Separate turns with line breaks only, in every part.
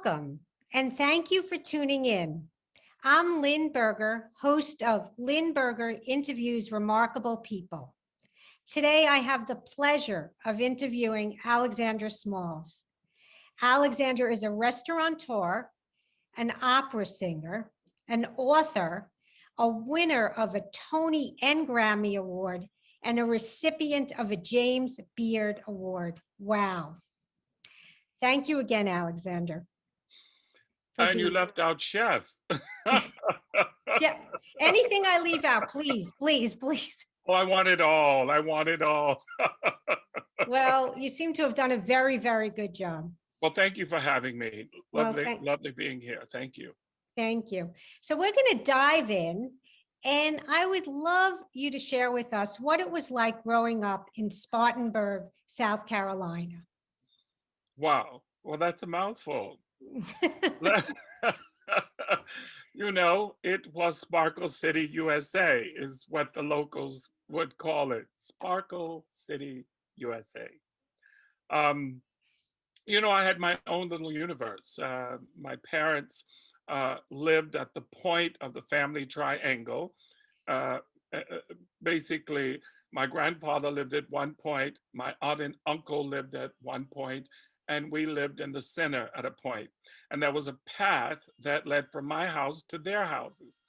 Welcome, and thank you for tuning in. I'm Lynn Berger, host of Lynn Berger Interviews Remarkable People. Today, I have the pleasure of interviewing Alexandra Smalls. Alexandra is a restaurateur, an opera singer, an author, a winner of a Tony and Grammy Award, and a recipient of a James Beard Award. Wow. Thank you again, Alexander.
And you left out chef.
Yeah, anything I leave out, please, please, please.
Oh, I want it all. I want it all.
Well, you seem to have done a very, very good job.
Well, thank you for having me. Lovely,
Well,
lovely being here. Thank you.
Thank you. So we're going to dive in, and I would love you to share with us what it was like growing up in Spartanburg, South Carolina.
Wow. Well, that's a mouthful. You know, it was Sparkle City, USA, is what the locals would call it. Sparkle City, USA. You know, I had my own little universe. My parents lived at the point of the family triangle. Basically, my grandfather lived at one point, my aunt and uncle lived at one point, and we lived in the center at a point. And there was a path that led from my house to their houses.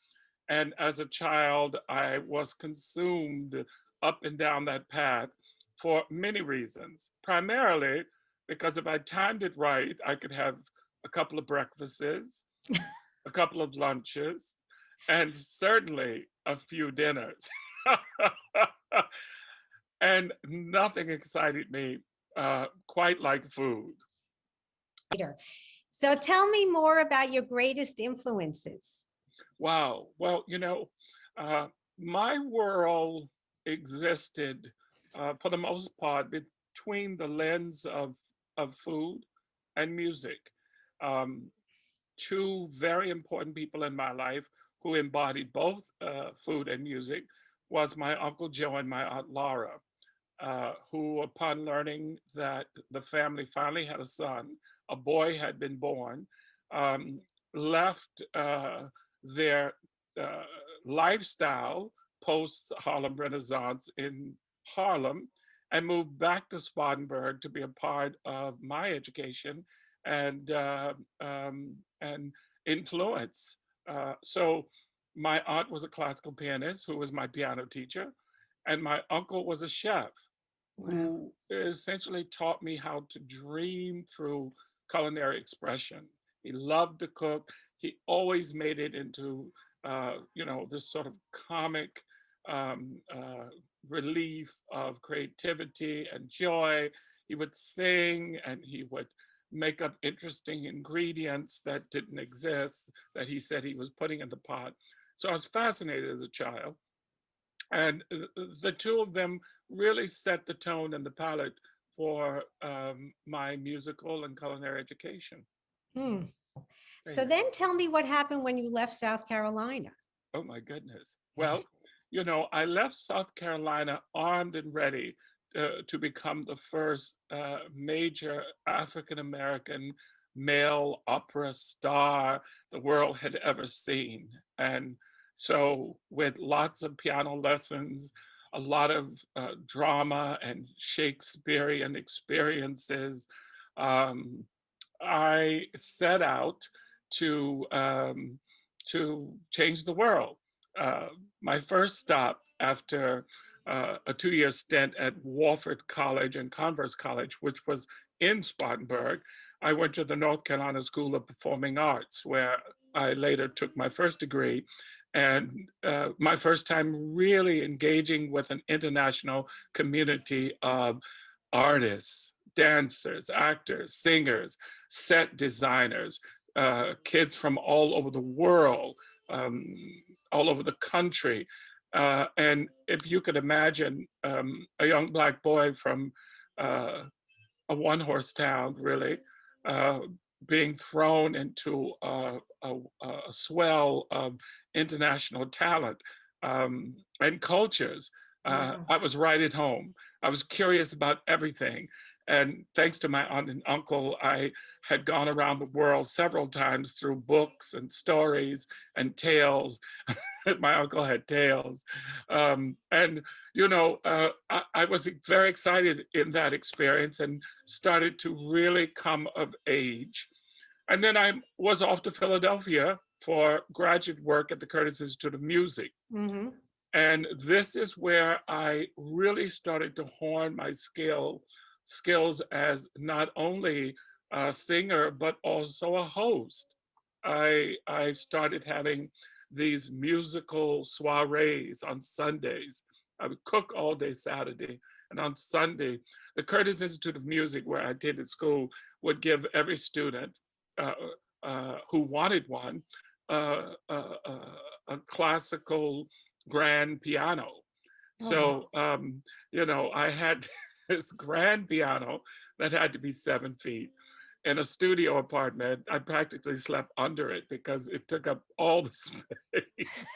And as a child, I was consumed up and down that path for many reasons. Primarily because if I timed it right, I could have a couple of breakfasts, a couple of lunches, and certainly a few dinners. And nothing excited me quite like food.
So tell me more about your greatest influences.
Wow. Well, you know, my world existed for the most part between the lens of food and music. Two very important people in my life who embodied both food and music was my Uncle Joe and my Aunt Laura. Who, upon learning that the family finally had a son, a boy had been born, left their lifestyle post Harlem Renaissance in Harlem and moved back to Spartanburg to be a part of my education and influence. So my aunt was a classical pianist who was my piano teacher, and my uncle was a chef who essentially taught me how to dream through culinary expression. He loved to cook. He always made it into, you know, this sort of comic relief of creativity and joy. He would sing and he would make up interesting ingredients that didn't exist that he said he was putting in the pot. So I was fascinated as a child. And the two of them really set the tone and the palette for my musical and culinary education.
So then tell me what happened when you left South Carolina.
Oh my goodness. Well, you know, I left South Carolina armed and ready to become the first major African-American male opera star the world had ever seen. And so with lots of piano lessons, a lot of drama and Shakespearean experiences, I set out to change the world. My first stop after a 2-year stint at Wofford College and Converse College, which was in Spartanburg, I went to the North Carolina School of Performing Arts, where I later took my first degree. And my first time really engaging with an international community of artists, dancers, actors, singers, set designers, kids from all over the world, all over the country. And if you could imagine a young Black boy from a one-horse town, really, being thrown into a swell of international talent and cultures, I was right at home. I was curious about everything. And thanks to my aunt and uncle, I had gone around the world several times through books and stories and tales. My uncle had tales. And, I was very excited in that experience and started to really come of age. And then I was off to Philadelphia for graduate work at the Curtis Institute of Music.
Mhm.
And this is where I really started to hone my skills as not only a singer, but also a host. I started having these musical soirees on Sundays. I would cook all day Saturday. And on Sunday, the Curtis Institute of Music, where I attended school, would give every student uh, who wanted one a classical grand piano.
Oh, wow.
So, I had this grand piano that had to be 7 feet in a studio apartment. I practically slept under it because it took up all the space.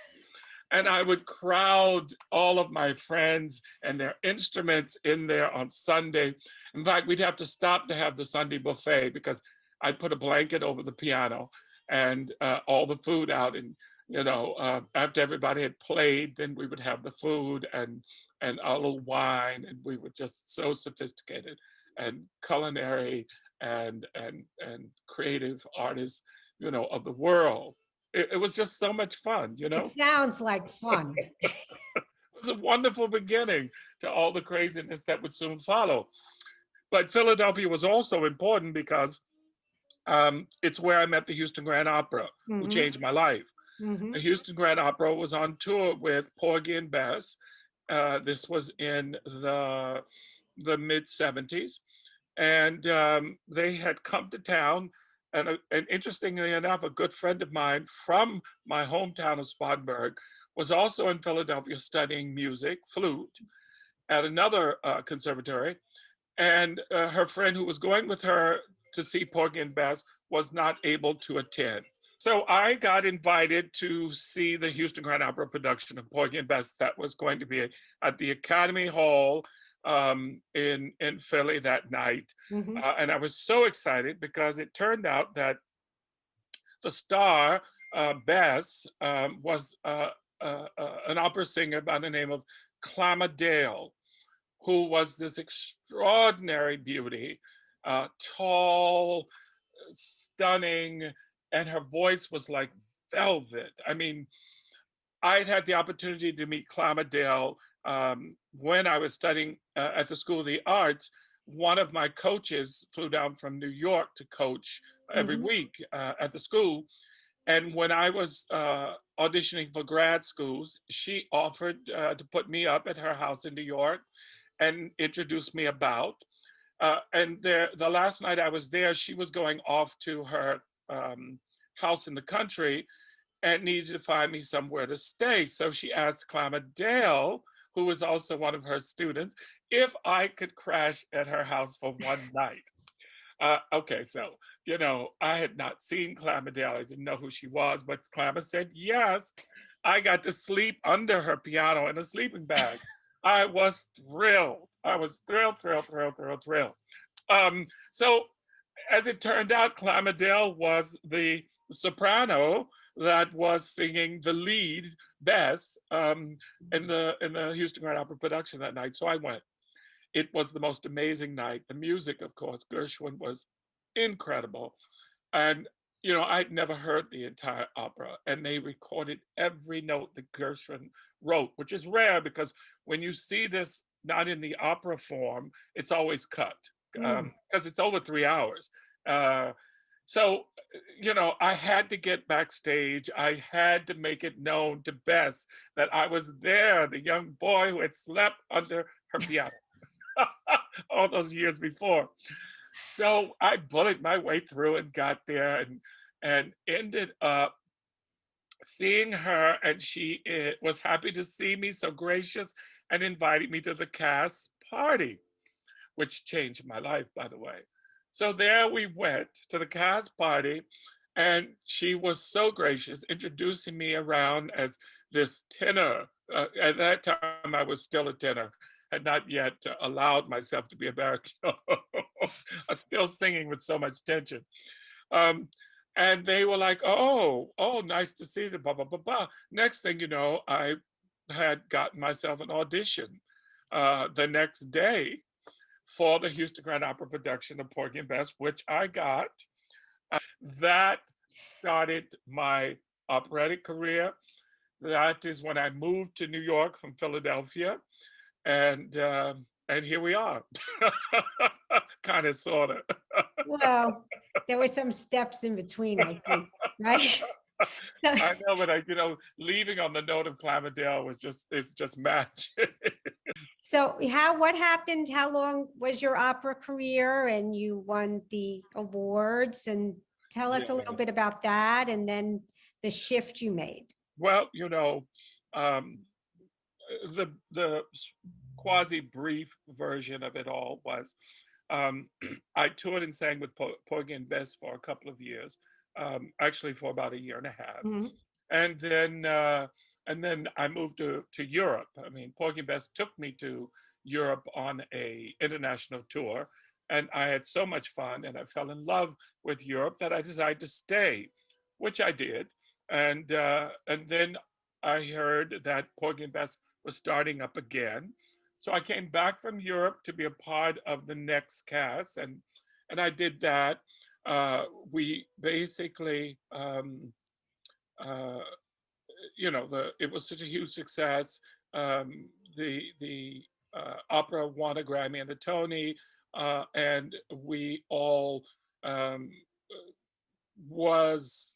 And I would crowd all of my friends and their instruments in there on Sunday. In fact, we'd have to stop to have the Sunday buffet because I'd put a blanket over the piano and all the food out. And after everybody had played, then we would have the food and a little wine, and we were just so sophisticated and culinary and creative artists, of the world. It was just so much fun.
It sounds like fun.
It was a wonderful beginning to all the craziness that would soon follow. But Philadelphia was also important because it's where I met the Houston Grand Opera, who
Mhm.
changed my life. The
Mhm.
Houston Grand Opera was on tour with Porgy and Bess. This was in the mid 70s. And they had come to town. And interestingly enough, a good friend of mine from my hometown of Spartanburg was also in Philadelphia studying music, flute, at another conservatory. And her friend who was going with her to see Porgy and Bess was not able to attend. So I got invited to see the Houston Grand Opera production of Porgy and Bess that was going to be at the Academy Hall in Philly that night.
Mhm.
And I was so excited because it turned out that the star, Bess, was an opera singer by the name of Clamma Dale, who was this extraordinary beauty, tall, stunning, and her voice was like velvet. I mean, I'd had the opportunity to meet Clamma Dale when I was studying at the School of the Arts. One of my coaches flew down from New York to coach every
Mhm.
week at the school. And when I was auditioning for grad schools, she offered to put me up at her house in New York and introduced me about. And the last night I was there, she was going off to her house in the country and needed to find me somewhere to stay. So she asked Clamma Dale, who was also one of her students, if I could crash at her house for one night. Okay, so, I had not seen Clamma Dale. I didn't know who she was, but Clamma said yes. I got to sleep under her piano in a sleeping bag. I was thrilled. I was thrilled, thrilled, thrilled, thrilled, thrilled. So as it turned out, Clamma Dale was the soprano that was singing the lead Bess in the Houston Grand Opera production that night. So I went. It was the most amazing night. The music, of course, Gershwin was incredible. And, I'd never heard the entire opera, and they recorded every note that Gershwin wrote, which is rare because when you see this not in the opera form, it's always cut
Mm.
because it's over 3 hours. Uh, so, I had to get backstage. I had to make it known to Bess that I was there, the young boy who had slept under her piano all those years before. So I bullied my way through and got there and ended up seeing her, and she was happy to see me, so gracious, and invited me to the cast party, which changed my life, by the way. So there we went to the cast party, and she was so gracious, introducing me around as this tenor. At that time, I was still a tenor, had not yet allowed myself to be a baritone. I'm still singing with so much tension. Um, and they were like, oh, nice to see you, blah, blah, blah, blah. Next thing you know, I had gotten myself an audition the next day for the Houston Grand Opera production of Porgy and Bess, which I got. That started my operatic career. That is when I moved to New York from Philadelphia, and here we are, kind of, sort of.
Well, there were some steps in between, I think, right? So,
I know, but leaving on the note of Clamondale it's just magic.
so what happened? How long was your opera career and you won the awards? And tell us a little
Yeah.
bit about that and then the shift you made.
Well, um, the quasi brief version of it all was I toured and sang with Porgy and Bess for a couple of years, actually for about a year and a half,
Mhm.
and then I moved to Europe. I mean, Porgy and Bess took me to Europe on a international tour, and I had so much fun, and I fell in love with Europe that I decided to stay, which I did, and then I heard that Porgy and Bess was starting up again. So I came back from Europe to be a part of the next cast, and I did that. We basically, uh, it was such a huge success. The opera won a Grammy and a Tony, and we all um, was,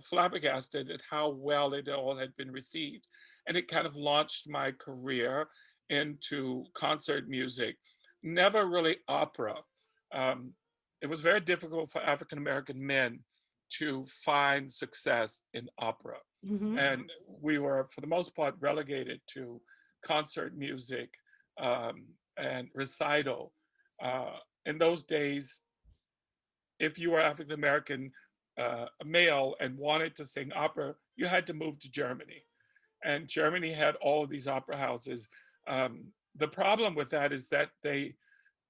flabbergasted at how well it all had been received. And it kind of launched my career into concert music, never really opera. Um, it was very difficult for African American men to find success in opera.
Mhm.
And we were, for the most part, relegated to concert music and recital. In those days, if you were African American male and wanted to sing opera, you had to move to Germany. And Germany had all of these opera houses. The problem with that is that they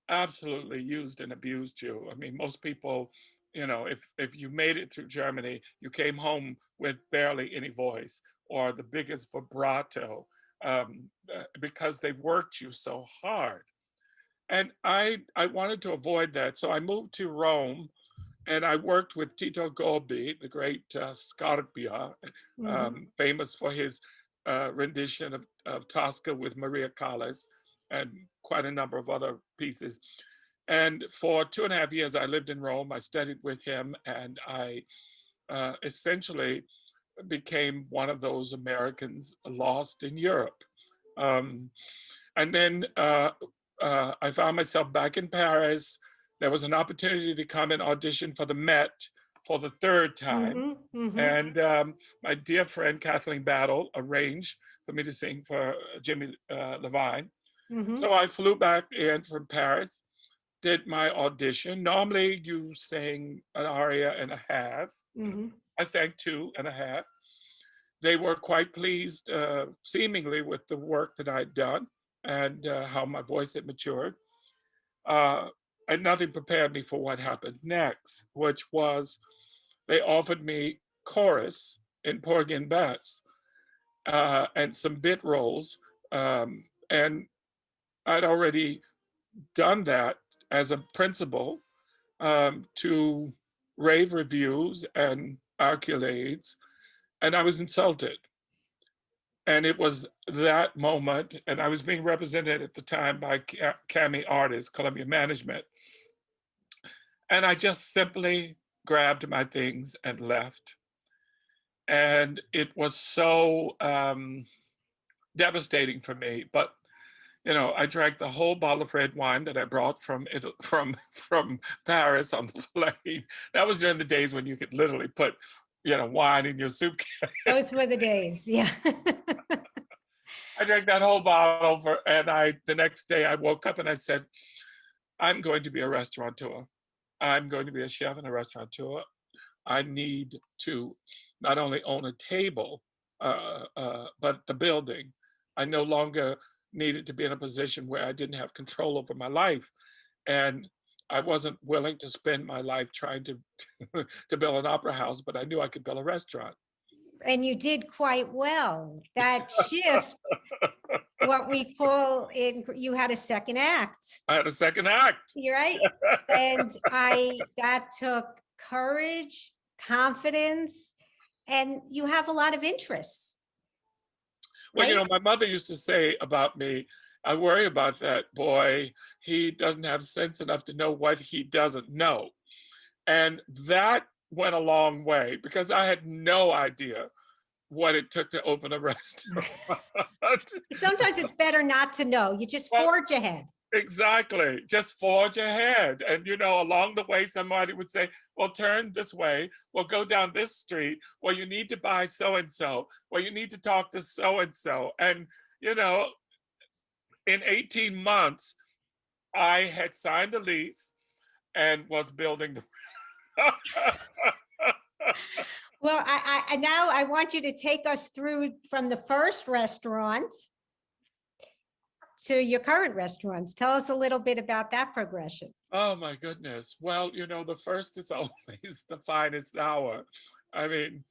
absolutely used and abused you. I mean, most people, if you made it through Germany, you came home with barely any voice or the biggest vibrato because they worked you so hard. And I wanted to avoid that. So I moved to Rome and I worked with Tito Gobbi, the great Scarpia,
Mhm.
famous for his rendition of Tosca with Maria Callas and quite a number of other pieces. And for 2.5 years, I lived in Rome. I studied with him, and I essentially became one of those Americans lost in Europe. Um, and then I found myself back in Paris. There was an opportunity to come and audition for the Met for the third time.
Mhm. Mhm.
And my dear friend Kathleen Battle arranged for me to sing for Jimmy Levine.
Mhm.
So I flew back in from Paris, did my audition. Normally you sing an aria and a half.
Mhm.
I sang 2.5. They were quite pleased, seemingly, with the work that I'd done and how my voice had matured. Uh, and nothing prepared me for what happened next, which was they offered me chorus in Porgy and Bess and some bit roles. And I'd already done that as a principal to rave reviews and accolades, and I was insulted. And it was that moment, and I was being represented at the time by Cami Artists, Columbia Management. And I just simply grabbed my things and left. And it was so devastating for me. But I drank the whole bottle of red wine that I brought from Paris on the plane. That was during the days when you could literally put, wine in your suitcase.
Those were the days. Yeah.
I drank that whole bottle and the next day I woke up and I said, I'm going to be a restaurateur. I'm going to be a chef and a restaurateur. I need to not only own a table, but the building. I no longer needed to be in a position where I didn't have control over my life. And I wasn't willing to spend my life trying to to build an opera house, but I knew I could build a restaurant.
And you did quite well. That shift, what we call it, you had a second act.
I had a second act.
You're right. And that took courage, confidence, and you have a lot of interests,
Well,
right?
my mother used to say about me, I worry about that boy. He doesn't have sense enough to know what he doesn't know. And that went a long way because I had no idea what it took to open a restaurant.
Sometimes it's better not to know. You just
Well,
forge ahead.
exactly. Just forge ahead. And, along the way, somebody would say, well, turn this way. Well, go down this street. Well, you need to buy so and so. Well, you need to talk to so and so. And, in 18 months, I had signed a lease and was building the.
Well, I now I want you to take us through from the first restaurant to your current restaurants. Tell us a little bit about that progression.
Oh my goodness. Well, the first is always the finest hour. I mean,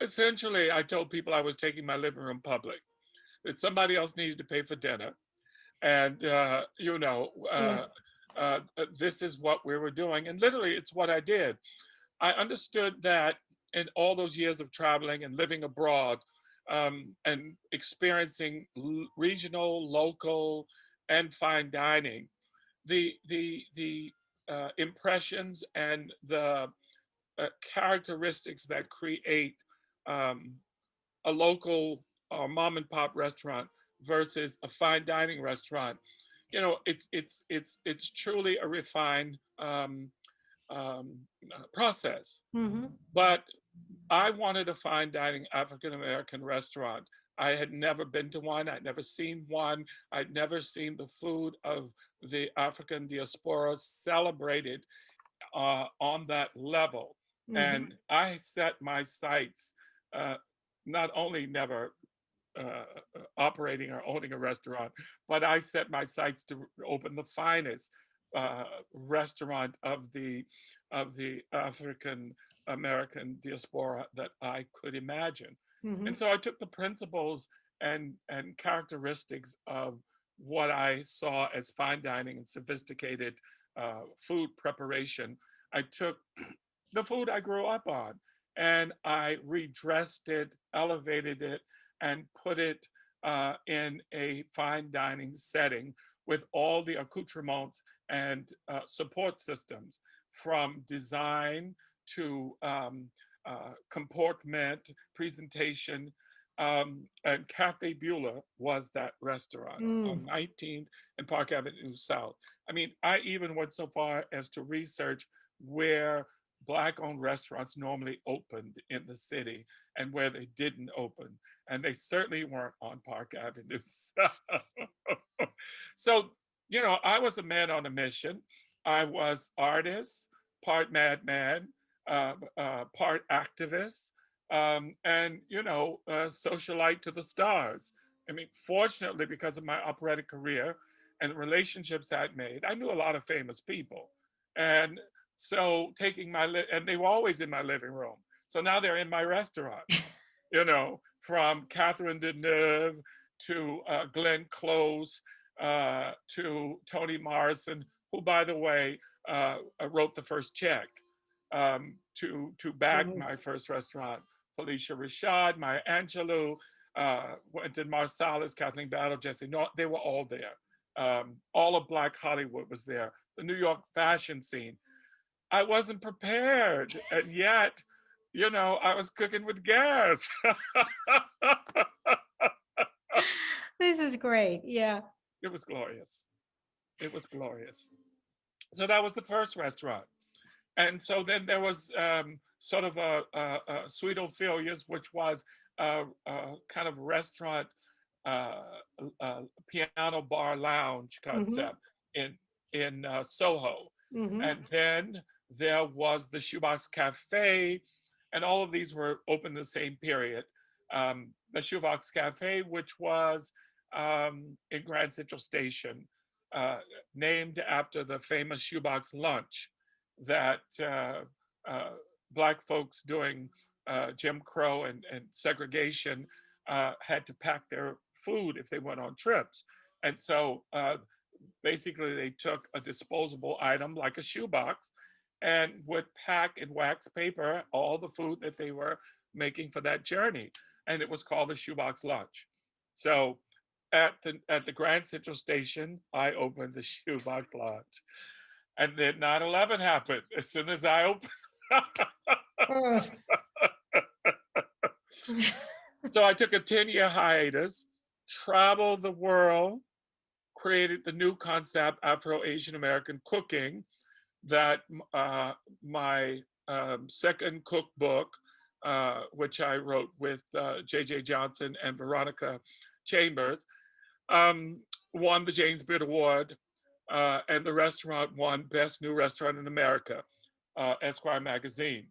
essentially, I told people I was taking my living room public, that somebody else needed to pay for dinner. And,
Yeah.
this is what we were doing. And literally, it's what I did. I understood that in all those years of traveling and living abroad, and experiencing regional, local, and fine dining, the impressions and the characteristics that create um, a local mom and pop restaurant versus a fine dining restaurant, it's truly a refined process.
Mhm.
But I wanted a fine dining African American restaurant. I had never been to one. I'd never seen one. I'd never seen the food of the African diaspora celebrated on that level.
Mhm.
And I set my sights, uh, not only never uh, operating or owning a restaurant, but I set my sights to open the finest restaurant of the African American diaspora that I could imagine. And
Mhm.
so I took the principles and characteristics of what I saw as fine dining and sophisticated food preparation. I took the food I grew up on and I redressed it, elevated it, and put it in a fine dining setting with all the accoutrements and support systems, from design to comportment, presentation. And Cafe Beulah was that restaurant
Mm.
on 19th and Park Avenue South. I mean, I even went so far as to research where Black-owned restaurants normally opened in the city and where they didn't open. And they certainly weren't on Park Avenue. So, I was a man on a mission. I was artist, part madman, part activist, and, socialite to the stars. I mean, fortunately, because of my operatic career and the relationships I'd made, I knew a lot of famous people. And so and they were always in my living room. So now they're in my restaurant, from Catherine Deneuve to Glenn Close to Toni Morrison, who, by the way, wrote the first check to back my
Nice.
first restaurant. Felicia Rashad, Maya Angelou, Wynton Marsalis, Kathleen Battle, Jesse. No, they were all there. All of Black Hollywood was there. The New York fashion scene. I wasn't prepared, and yet, I was cooking with gas.
This is great. Yeah.
It was glorious. It was glorious. So that was the first restaurant. And so then there was sort of a Sweet Ophelia's, which was a kind of restaurant, uh, piano bar lounge
Mhm.
concept in Soho.
Mhm.
And then there was the Shoebox Cafe, and all of these were open the same period. The Shoebox Cafe, which was in Grand Central Station, named after the famous shoebox lunch that uh, Black folks during Jim Crow and segregation had to pack their food if they went on trips. And so basically they took a disposable item like a shoebox and would pack in wax paper all the food that they were making for that journey. And it was called the shoebox lunch. So at the Grand Central Station, I opened the shoebox lunch. And then 9/11 happened as soon as I opened.
Ugh.
So I took a 10-year hiatus, traveled the world, created the new concept Afro-Asian American cooking that my second cookbook, which I wrote with J.J. Johnson and Veronica Chambers, won the James Beard Award, and the restaurant won Best New Restaurant in America, Esquire magazine.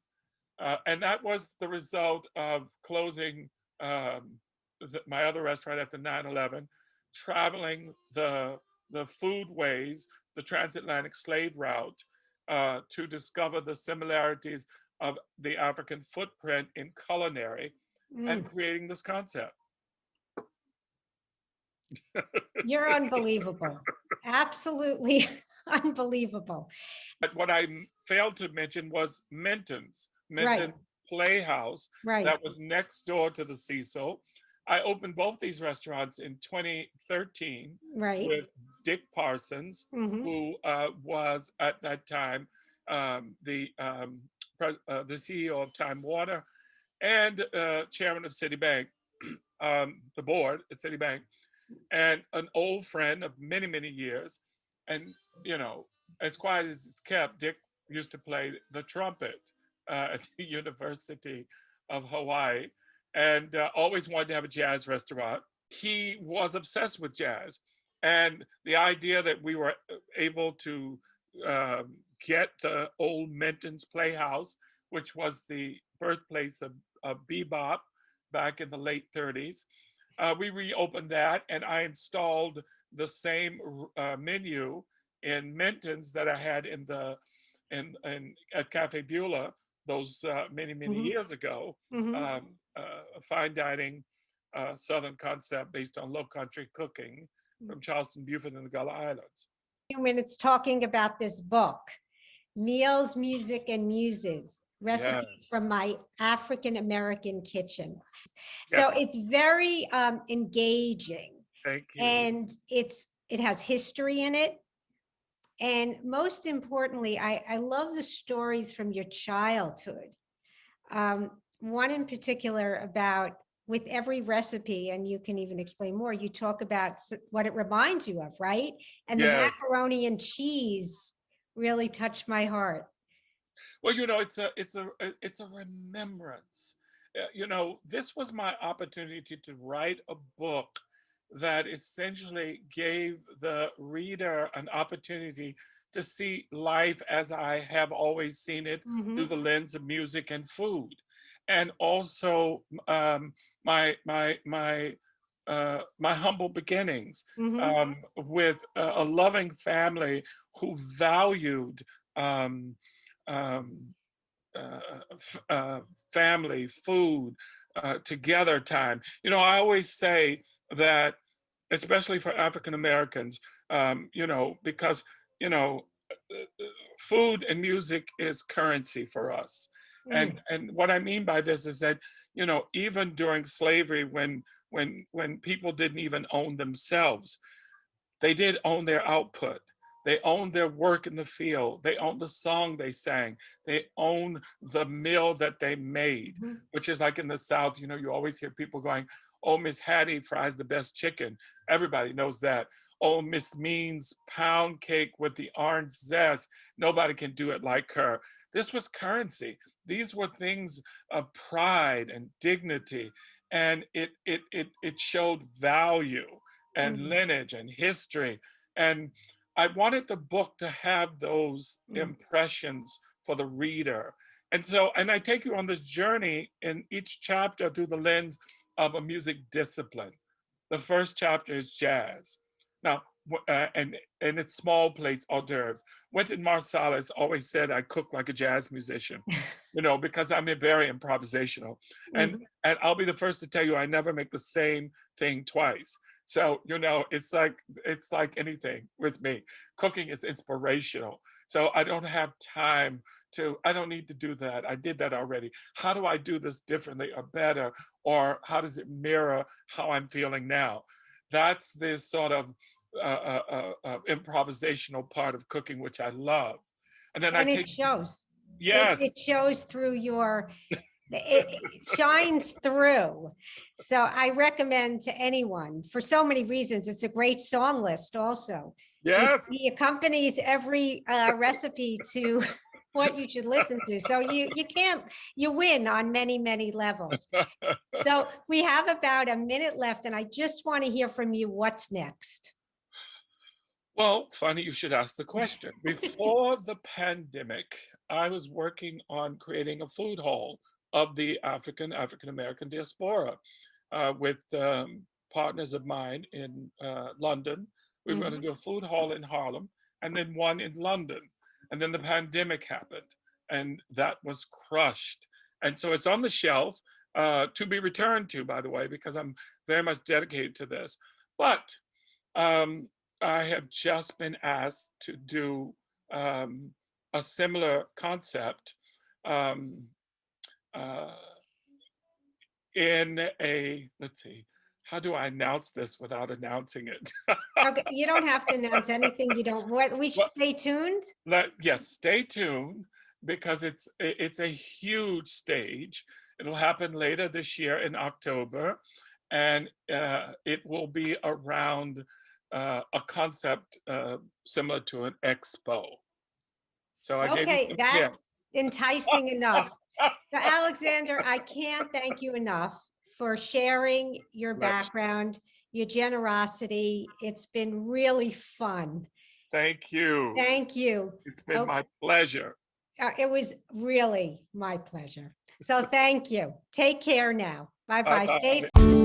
And that was the result of closing my other restaurant after 9/11, traveling the foodways, the transatlantic slave route, to discover the similarities of the African footprint in culinary and creating this concept.
You're unbelievable. Absolutely unbelievable.
But what I failed to mention was Minton's
Right,
Playhouse
right,
that was next door to the Cecil. I opened both these restaurants in 2013
right.
with Dick Parsons,
Hmm.
who was at that time the CEO of Time Warner and chairman of Citibank, the board at Citibank, and an old friend of many, many years. And, you know, as quiet as it's kept, Dick used to play the trumpet at the University of Hawaii and always wanted to have a jazz restaurant. He was obsessed with jazz. And the idea that we were able to get the old Minton's Playhouse, which was the birthplace of bebop back in the late 30s, we reopened that, and I installed the same menu in Minton's that I had in at Cafe Beulah those many
Hmm.
years ago.
Hmm.
A fine dining Southern concept based on low country cooking from Charleston, Beaufort, and the Gullah Islands.
Few minutes talking about this book, Meals, Music, and Muses,
Yes,
Recipes from My African American Kitchen. So
yes,
it's very engaging,
thank you.
and it has history in it. And most importantly, I love the stories from your childhood. One in particular about with every recipe, and you can even explain more, you talk about what it reminds you of, right? And the
Yes.
macaroni and cheese really touched my heart.
Well, you know, it's a remembrance. You know, this was my opportunity to write a book that essentially gave the reader an opportunity to see life as I have always seen it through
Hmm.
the lens of music and food, and also my humble beginnings
Hmm.
with a loving family who valued. Um, um, Family, food, together time. You know, I always say that, especially for African Americans, you know, because, you know, food and music is currency for us. And what I mean by this is that, you know, even during slavery, when people didn't even own themselves, they did own their output. They owned their work in the field. They owned the song they sang. They owned the meal that they made,
Hmm.
which is like in the South, you know, you always hear people going, oh, Miss Hattie fries the best chicken. Everybody knows that. Oh, Miss Means pound cake with the orange zest. Nobody can do it like her. This was currency. These were things of pride and dignity. And it showed value and lineage and history. And I wanted the book to have those impressions for the reader. And so, and I take you on this journey in each chapter through the lens of a music discipline. The first chapter is jazz. Now, and it's small plates, hors d'oeuvres. Wynton Marsalis always said I cook like a jazz musician, because I'm very improvisational. And
Mhm.
I'll be the first to tell you I never make the same thing twice. So, it's like anything with me. Cooking is inspirational. So I don't have time I don't need to do that. I did that already. How do I do this differently or better? Or how does it mirror how I'm feeling now? That's the sort of improvisational part of cooking, which I love. And then I
And it
take,
shows.
yes,
It shows through it shines through. So I recommend to anyone for so many reasons. It's a great song list also.
yes.
He accompanies every recipe to what you should listen to. So you win on many, many levels. So we have about a minute left and I just want to hear from you. What's next?
Well, funny you should ask the question. Before the pandemic, I was working on creating a food hall of the African American diaspora with partners of mine in London. We were going to
Mhm.
do a food hall in Harlem and then one in London. And then the pandemic happened and that was crushed. And so it's on the shelf to be returned to, by the way, because I'm very much dedicated to this. But um, I have just been asked to do um, a similar concept um, uh, in let's see, how do I announce this without announcing it?
Okay, you don't have to announce anything you don't want. We should
Well,
stay tuned.
yes, stay tuned because it's a huge stage. It'll happen later this year in October, and it will be around a concept similar to an expo. So I gave you
Okay,
some
that's
hints.
enticing enough. So Alexander, I can't thank you enough for sharing your
Pleasure.
background, your generosity. It's been really fun.
Thank you.
Thank you.
It's been
Oh,
my pleasure.
it was really my pleasure. So thank you. Take care now.
Bye
Bye-bye. Stay
bye.
safe.